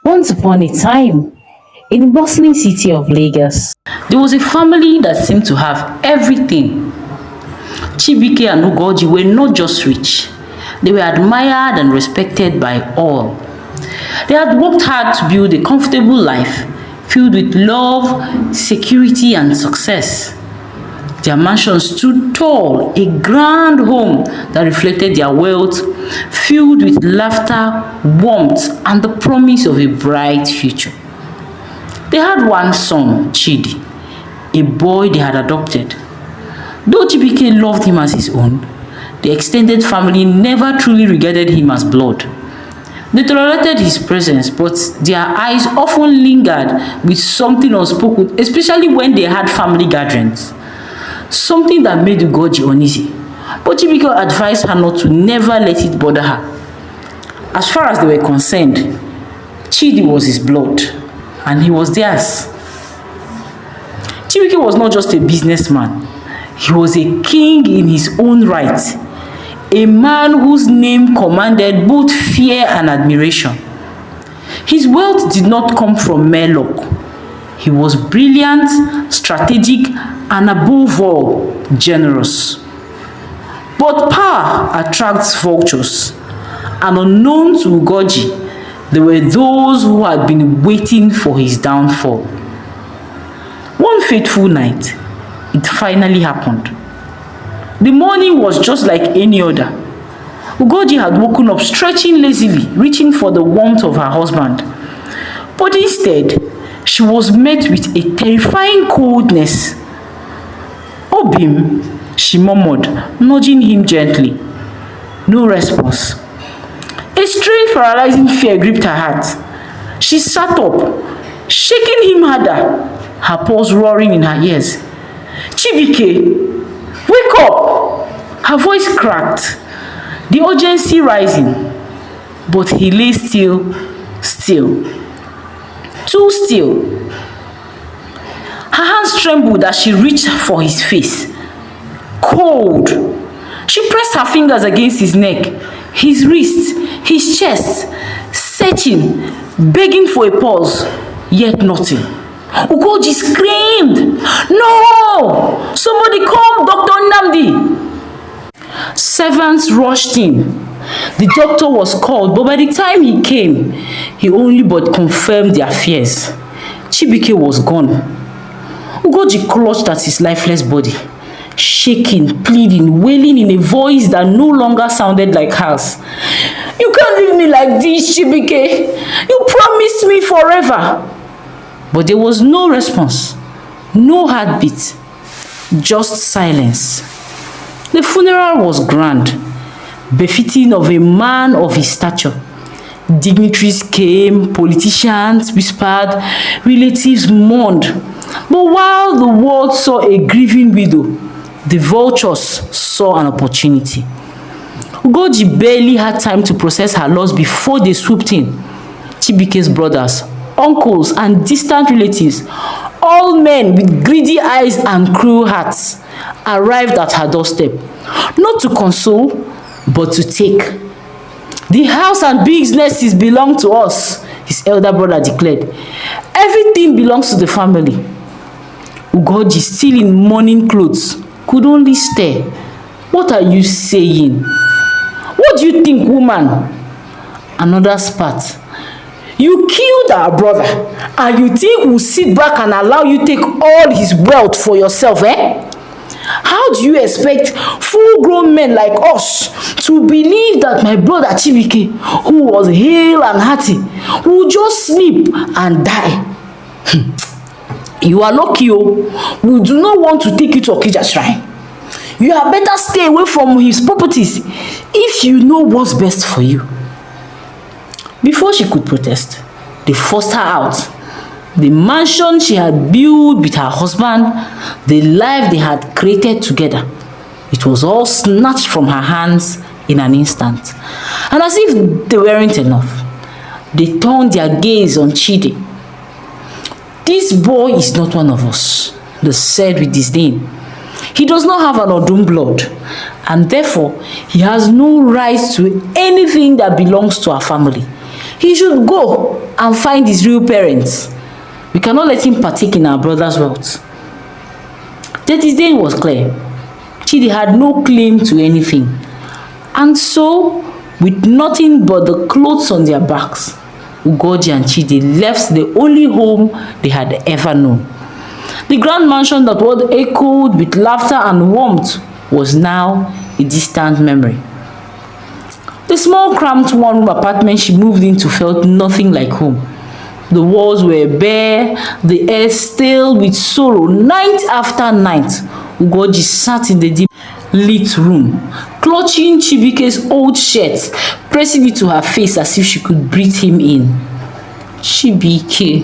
Once upon a time, in the bustling city of Lagos, there was a family that seemed to have everything. Chibike and Ugorji were not just rich, they were admired and respected by all. They had worked hard to build a comfortable life filled with love, security, and success. Their mansion stood tall, a grand home that reflected their wealth, filled with laughter, warmth, and the promise of a bright future. They had one son, Chidi, a boy they had adopted. Though Chibike loved him as his own, the extended family never truly regarded him as blood. They tolerated his presence, but their eyes often lingered with something unspoken, especially when they had family gatherings. Something that made Ugorji uneasy. But Chibike advised her not to never let it bother her. As far as they were concerned, Chidi was his blood, and he was theirs. Chibike was not just a businessman, he was a king in his own right, a man whose name commanded both fear and admiration. His wealth did not come from mere luck. He was brilliant, strategic, and above all, generous. But power attracts vultures, and unknown to Ugorji, there were those who had been waiting for his downfall. One fateful night, it finally happened. The morning was just like any other. Ugorji had woken up stretching lazily, reaching for the warmth of her husband. But instead, she was met with a terrifying coldness. "Obim," she murmured, nudging him gently. No response. A strange paralyzing fear gripped her heart. She sat up, shaking him harder, her pulse roaring in her ears. "Chibike, wake up!" Her voice cracked, the urgency rising. But he lay still, too still. Her hands trembled as she reached for his face. Cold. She pressed her fingers against his neck, his wrists, his chest, searching, begging for a pulse, yet nothing. Ugorji screamed, "No! Somebody call Dr. Nnamdi!" Servants rushed in. The doctor was called, but by the time he came, he only but confirmed their fears. Chibike was gone. Ugorji clutched at his lifeless body, shaking, pleading, wailing in a voice that no longer sounded like hers. "You can't leave me like this, Chibike. You promised me forever." But there was no response, no heartbeat, just silence. The funeral was grand, befitting of a man of his stature. Dignitaries came, politicians whispered, relatives mourned. But while the world saw a grieving widow, the vultures saw an opportunity. Ugorji barely had time to process her loss before they swooped in. Chibike's brothers, uncles, and distant relatives, all men with greedy eyes and cruel hearts, arrived at her doorstep, not to console, but to take. "The house and businesses belong to us," his elder brother declared. "Everything belongs to the family." Ugorji, still in mourning clothes, could only stare. "What are you saying? What do you think, woman?" Another spat. "You killed our brother, and you think we'll sit back and allow you take all his wealth for yourself, eh? How do you expect full-grown men like us to believe that my brother Chibike, who was hale and hearty, will just sleep and die? You are lucky, oh. We do not want to take you to Okija shrine. You had better stay away from his properties if you know what's best for you." Before she could protest, they forced her out. The mansion she had built with her husband, the life they had created together, it was all snatched from her hands in an instant. And as if they weren't enough, they turned their gaze on Chidi. "This boy is not one of us," they said with disdain. "He does not have an Odun blood, and therefore he has no right to anything that belongs to our family. He should go and find his real parents. We cannot let him partake in our brother's wealth. The disdain was clear. Chidi had no claim to anything. And so, with nothing but the clothes on their backs, Ugorji and Chidi left the only home they had ever known. The grand mansion that was echoed with laughter and warmth was now a distant memory. The small cramped one-room apartment she moved into felt nothing like home. The walls were bare, the air stale with sorrow. Night after night, Ugorji sat in the dim lit room, clutching Chibike's old shirt, pressing it to her face as if she could breathe him in. Chibike,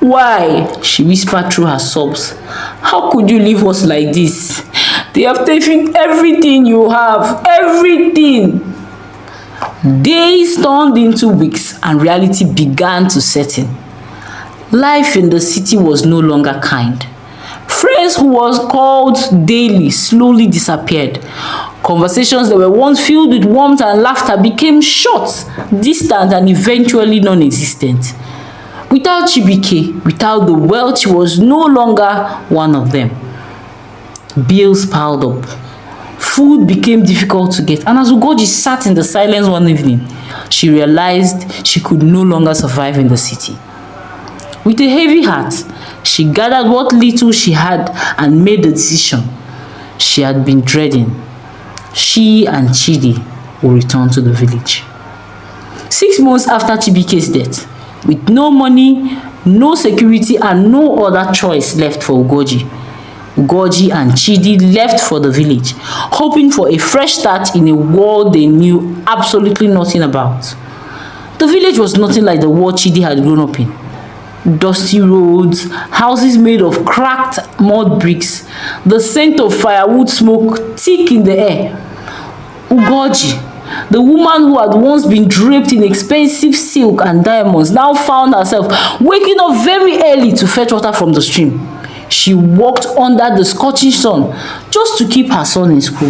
why? She whispered through her sobs. How could you leave us like this? They have taken everything you have, everything. Days turned into weeks and reality began to set in. Life in the city was no longer kind. Friends who was called daily slowly disappeared. Conversations that were once filled with warmth and laughter became short, distant, and eventually non-existent. Without Chibike, without the wealth, she was no longer one of them. Bills piled up. Food became difficult to get, and as Ugorji sat in the silence one evening, she realized she could no longer survive in the city. With a heavy heart, she gathered what little she had and made the decision she had been dreading. She and Chidi will return to the village. 6 months after Chibike's death, with no money, no security, and no other choice left for Ugorji, Ugorji and Chidi left for the village, hoping for a fresh start in a world they knew absolutely nothing about. The village was nothing like the world Chidi had grown up in. Dusty roads, houses made of cracked mud bricks, the scent of firewood smoke thick in the air. Ugorji, the woman who had once been draped in expensive silk and diamonds, now found herself waking up very early to fetch water from the stream. She walked under the scorching sun just to keep her son in school.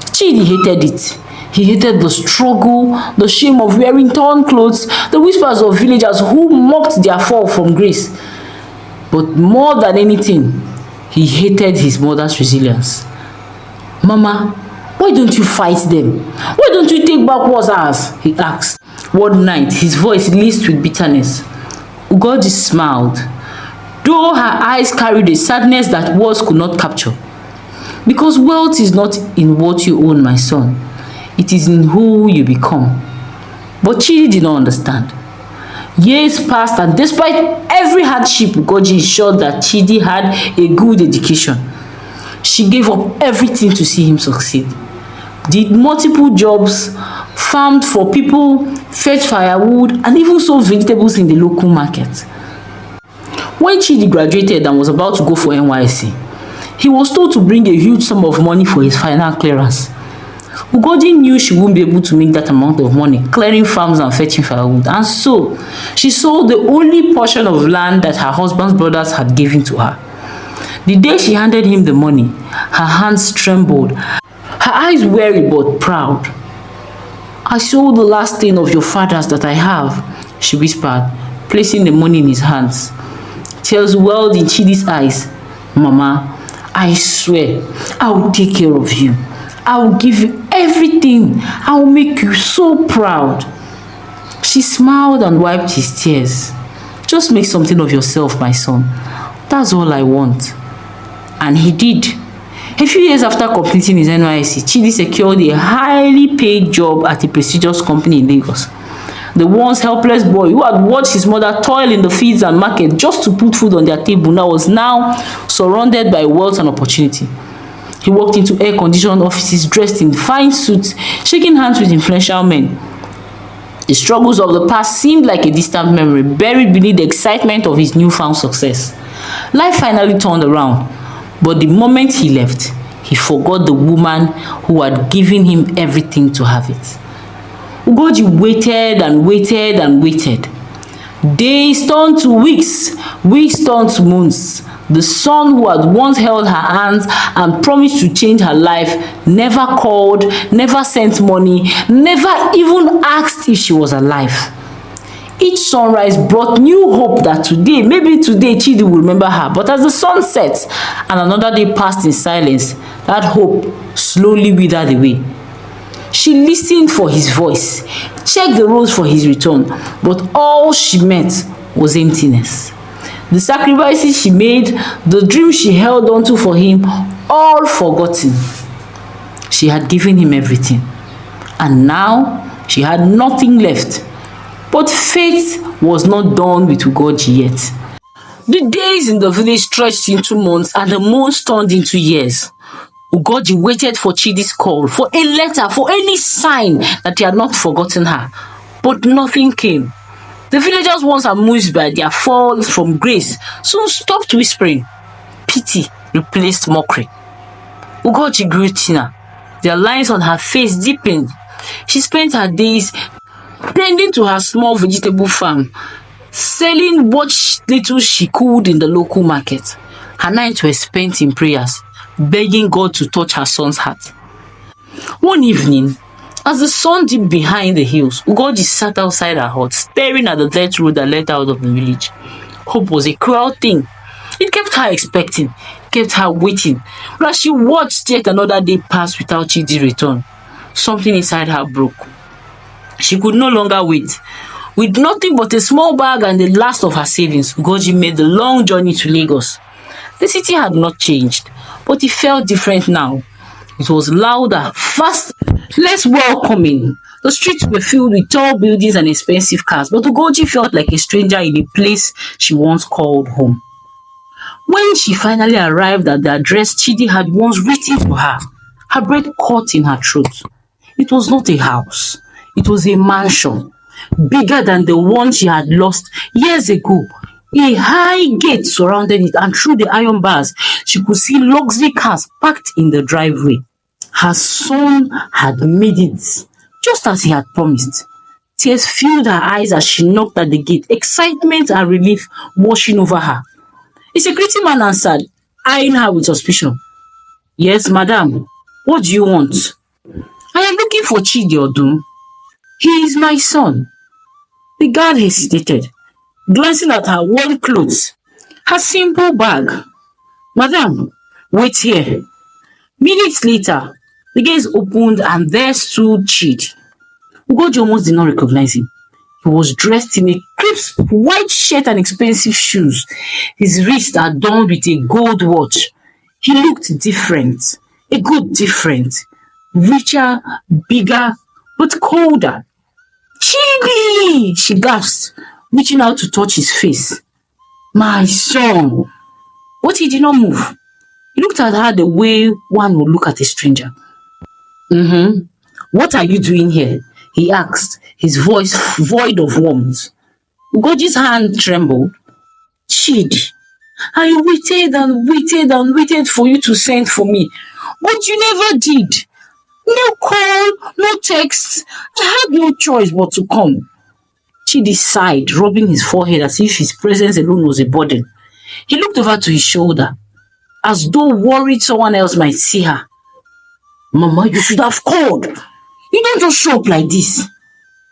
Chidi hated it. He hated the struggle, the shame of wearing torn clothes, the whispers of villagers who mocked their fall from grace. But more than anything, he hated his mother's resilience. Mama, why don't you fight them? Why don't you take back what's ours? He asked. One night, his voice laced with bitterness. Ugorji smiled, though her eyes carried a sadness that words could not capture. Because wealth is not in what you own, my son. It is in who you become. But Chidi did not understand. Years passed, and despite every hardship, Ugorji ensured that Chidi had a good education. She gave up everything to see him succeed. Did multiple jobs, farmed for people, fetched firewood, and even sold vegetables in the local market. When Chidi graduated and was about to go for NYSC, he was told to bring a huge sum of money for his final clearance. Ugorji knew she wouldn't be able to make that amount of money clearing farms and fetching firewood, and so she sold the only portion of land that her husband's brothers had given to her. The day she handed him the money, her hands trembled, her eyes weary but proud. I sold the last thing of your father's that I have, she whispered, placing the money in his hands. Tears welled in Chidi's eyes. Mama, I swear I will take care of you. I will give you everything. I will make you so proud. She smiled and wiped his tears. Just make something of yourself, my son. That's all I want. And he did. A few years after completing his NYSC, Chidi secured a highly paid job at a prestigious company in Lagos. The once helpless boy who had watched his mother toil in the fields and market just to put food on their table now was now surrounded by wealth and opportunity. He walked into air-conditioned offices dressed in fine suits, shaking hands with influential men. The struggles of the past seemed like a distant memory, buried beneath the excitement of his newfound success. Life finally turned around, but the moment he left, he forgot the woman who had given him everything to have it. Ugorji waited and waited and waited. Days turned to weeks, weeks turned to months. The son who had once held her hands and promised to change her life never called, never sent money, never even asked if she was alive. Each sunrise brought new hope that today, maybe today, Chidi will remember her. But as the sun set and another day passed in silence, that hope slowly withered away. She listened for his voice, checked the roads for his return, but all she met was emptiness. The sacrifices she made, the dreams she held onto for him, all forgotten. She had given him everything, and now she had nothing left. But fate was not done with Ugorji yet. The days in the village stretched into months, and the months turned into years. Ugorji waited for Chidi's call, for a letter, for any sign that he had not forgotten her. But nothing came. The villagers, once amused by their fall from grace, soon stopped whispering. Pity replaced mockery. Ugorji grew thinner. The lines on her face deepened. She spent her days tending to her small vegetable farm, selling what little she could in the local market. Her nights were spent in prayers, begging God to touch her son's heart. One evening, as the sun dipped behind the hills, Ugorji sat outside her hut, staring at the dirt road that led out of the village. Hope was a cruel thing. It kept her expecting, kept her waiting. But as she watched yet another day pass without Chidi's return, something inside her broke. She could no longer wait. With nothing but a small bag and the last of her savings, Ugorji made the long journey to Lagos. The city had not changed, but it felt different now. It was louder, fast, less welcoming. The streets were filled with tall buildings and expensive cars, but Ugorji felt like a stranger in a place she once called home. When she finally arrived at the address Chidi had once written for her, her breath caught in her throat. It was not a house. It was a mansion, bigger than the one she had lost years ago. A high gate surrounded it, and through the iron bars, she could see luxury cars parked in the driveway. Her son had made it, just as he had promised. Tears filled her eyes as she knocked at the gate, excitement and relief washing over her. A security man answered, eyeing her with suspicion. Yes, madam. What do you want? I am looking for Chidi Odum. He is my son. The guard hesitated, glancing at her worn clothes, her simple bag. Madam, wait here. Minutes later, the gates opened and there stood Chidi. Ugorji almost did not recognize him. He was dressed in a crisp white shirt and expensive shoes, his wrist adorned with a gold watch. He looked different, a good different, richer, bigger, but colder. Chidi! She gasped, reaching out to touch his face. My son! But he did not move. He looked at her the way one would look at a stranger. What are you doing here? He asked, his voice void of warmth. Ugorji's hand trembled. Chidi, I waited and waited and waited for you to send for me, but you never did. No call, no text. I had no choice but to come. Chidi sighed, rubbing his forehead as if his presence alone was a burden. He looked over to his shoulder, as though worried someone else might see her. Mama, you should have called. You don't just show up like this.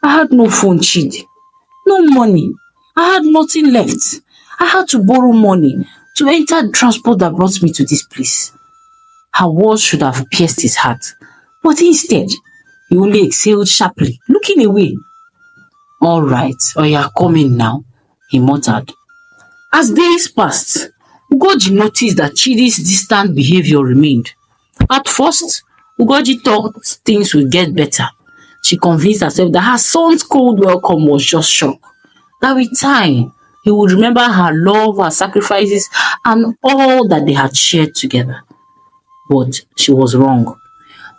I had no phone, Chidi. No money. I had nothing left. I had to borrow money to enter the transport that brought me to this place. Her words should have pierced his heart. But instead, he only exhaled sharply, looking away. All right, you are coming now, he muttered. As days passed, Ugorji noticed that Chidi's distant behavior remained. At first, Ugorji thought things would get better. She convinced herself that her son's cold welcome was just shock. That with time, he would remember her love, her sacrifices, and all that they had shared together. But she was wrong.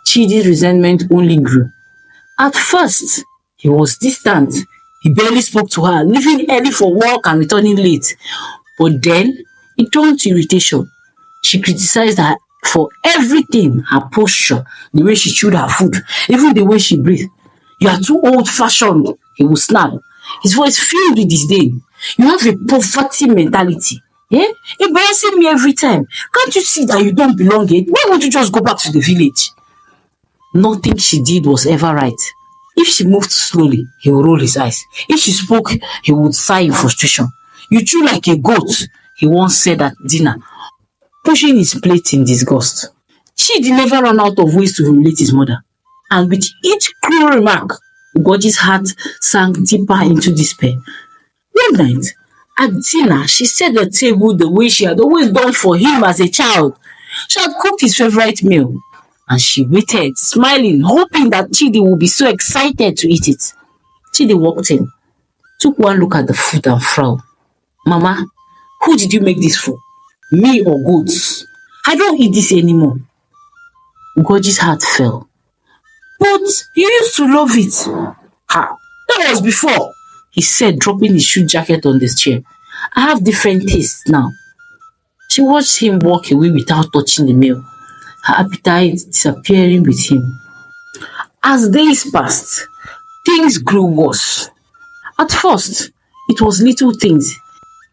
Chidi's resentment only grew. At first, he was distant. He barely spoke to her, leaving early for work and returning late. But then, it turned to irritation. She criticized her for everything, her posture, the way she chewed her food, even the way she breathed. You are too old-fashioned, he would snap. His voice filled with disdain. You have a poverty mentality. Embarrassing me every time. Can't you see that you don't belong here? Why won't you just go back to the village? Nothing she did was ever right. If she moved slowly, he would roll his eyes. If she spoke, he would sigh in frustration. You chew like a goat, he once said at dinner, pushing his plate in disgust. Chidi never ran out of ways to humiliate his mother. And with each cruel remark, Ugorji's heart sank deeper into despair. One night, at dinner, she set the table the way she had always done for him as a child. She had cooked his favorite meal, and she waited, smiling, hoping that Chidi would be so excited to eat it. Chidi walked in, took one look at the food and frowned. Mama, who did you make this for? Me or goats? I don't eat this anymore. Ugorji's heart fell. But you used to love it. Ha! That was before, he said, dropping his shoe jacket on the chair. I have different tastes now. She watched him walk away without touching the meal, her appetite disappearing with him. As days passed, things grew worse. At first, it was little things.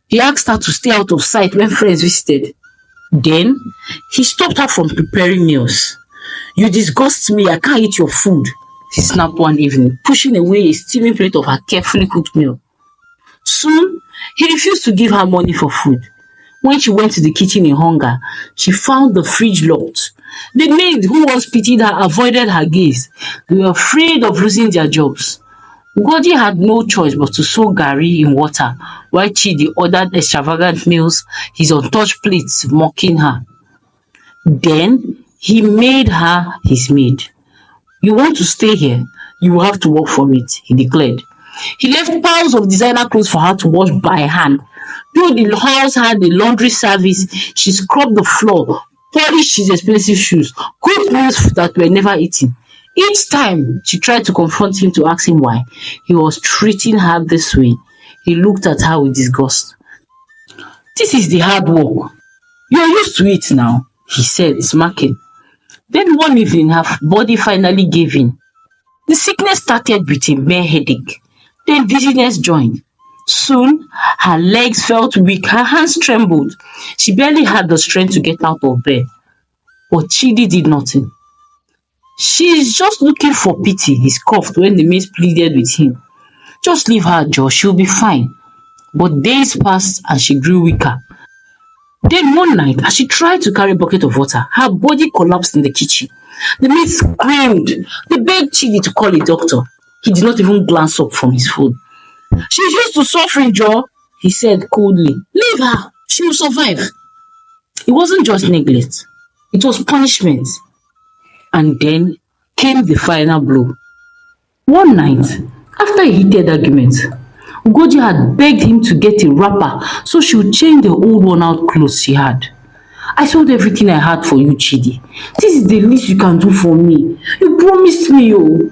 He asked her to stay out of sight when friends visited. Then, he stopped her from preparing meals. You disgust me, I can't eat your food, he snapped one evening, pushing away a steaming plate of her carefully cooked meal. Soon, he refused to give her money for food. When she went to the kitchen in hunger, she found the fridge locked. The maid who once pitied her avoided her gaze. They were afraid of losing their jobs. Ugorji had no choice but to soak garri in water, while Chidi ordered extravagant meals, his untouched plates mocking her. Then he made her his maid. You want to stay here? You will have to work for it, he declared. He left piles of designer clothes for her to wash by hand. Though the house had a laundry service, she scrubbed the floor, polished his expensive shoes, cooked meals that were never eaten. Each time she tried to confront him to ask him why he was treating her this way, he looked at her with disgust. This is the hard work. You're used to it now, he said, smirking. Then one evening her body finally gave in. The sickness started with a mere headache. Then dizziness joined. Soon her legs felt weak, her hands trembled. She barely had the strength to get out of bed. But Chidi did nothing. She is just looking for pity, he scoffed when the maid pleaded with him. Just leave her, Joe, she'll be fine. But days passed and she grew weaker. Then one night, as she tried to carry a bucket of water, her body collapsed in the kitchen. The maid screamed. They begged Chidi to call a doctor. He did not even glance up from his phone. She's used to suffering, Joe, he said coldly. Leave her. She will survive. It wasn't just neglect. It was punishment. And then came the final blow. One night, after a heated argument, Ugorji had begged him to get a wrapper so she would change the old worn out clothes she had. I sold everything I had for you, Chidi. This is the least you can do for me. You promised me, oh.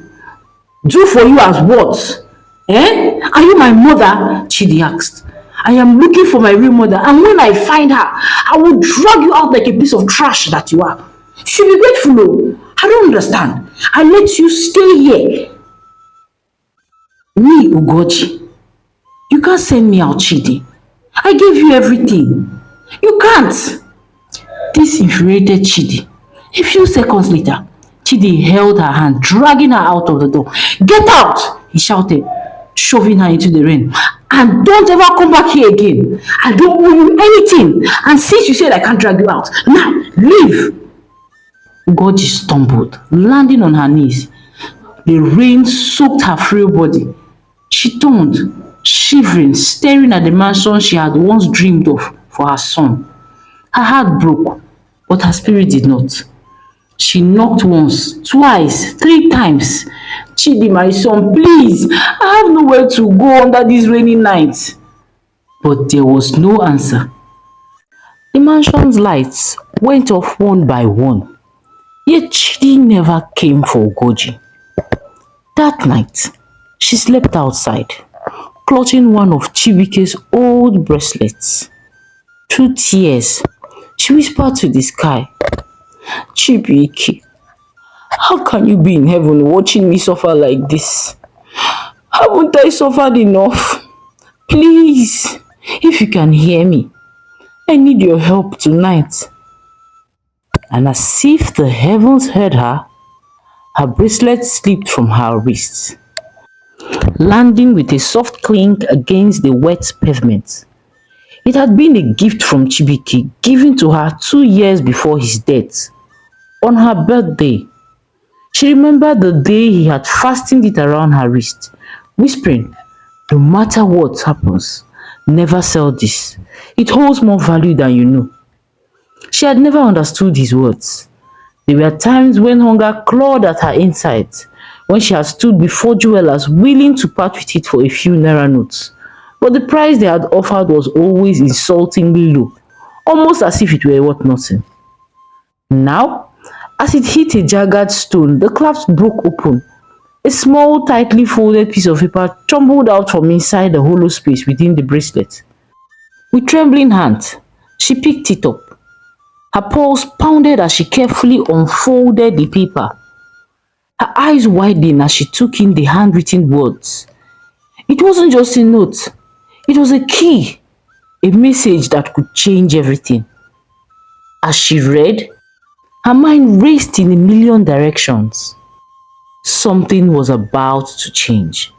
Do for you as what? Eh? Are you my mother? Chidi asked. I am looking for my real mother, and when I find her, I will drag you out like a piece of trash that you are. You should be grateful, oh. I don't understand. I let you stay here. Me, Ugorji. You can't send me out, Chidi. I gave you everything. You can't. This infuriated Chidi. A few seconds later, Chidi held her hand, dragging her out of the door. Get out! He shouted, shoving her into the rain. And don't ever come back here again. I don't owe you anything. And since you said I can't drag you out, now leave. Ugorji stumbled, landing on her knees. The rain soaked her frail body. She turned, shivering, staring at the mansion she had once dreamed of for her son. Her heart broke, but her spirit did not. She knocked once, twice, 3 times. Chidi, my son, please, I have nowhere to go under this rainy night. But there was no answer. The mansion's lights went off one by one, yet Chidi never came for Ugorji. That night, she slept outside, clutching one of Chibuike's old bracelets. Through tears, she whispered to the sky, Chibuike, how can you be in heaven watching me suffer like this? Haven't I suffered enough? Please, if you can hear me, I need your help tonight. And as if the heavens heard her, Her bracelet slipped from her wrist, landing with a soft clink against the wet pavement. It had been a gift from Chibike given to her 2 years before his death, on her birthday. She remembered the day he had fastened it around her wrist, whispering, "No matter what happens, never sell this. It holds more value than you know." She had never understood his words. There were times when hunger clawed at her insides, when she had stood before jewelers willing to part with it for a few naira notes. But the price they had offered was always insultingly low, almost as if it were worth nothing. Now, as it hit a jagged stone, the clasp broke open. A small, tightly folded piece of paper tumbled out from inside the hollow space within the bracelet. With trembling hands, she picked it up. Her pulse pounded as she carefully unfolded the paper. Her eyes widened as she took in the handwritten words. It wasn't just a note, it was a key, a message that could change everything. As she read, her mind raced in a million directions. Something was about to change.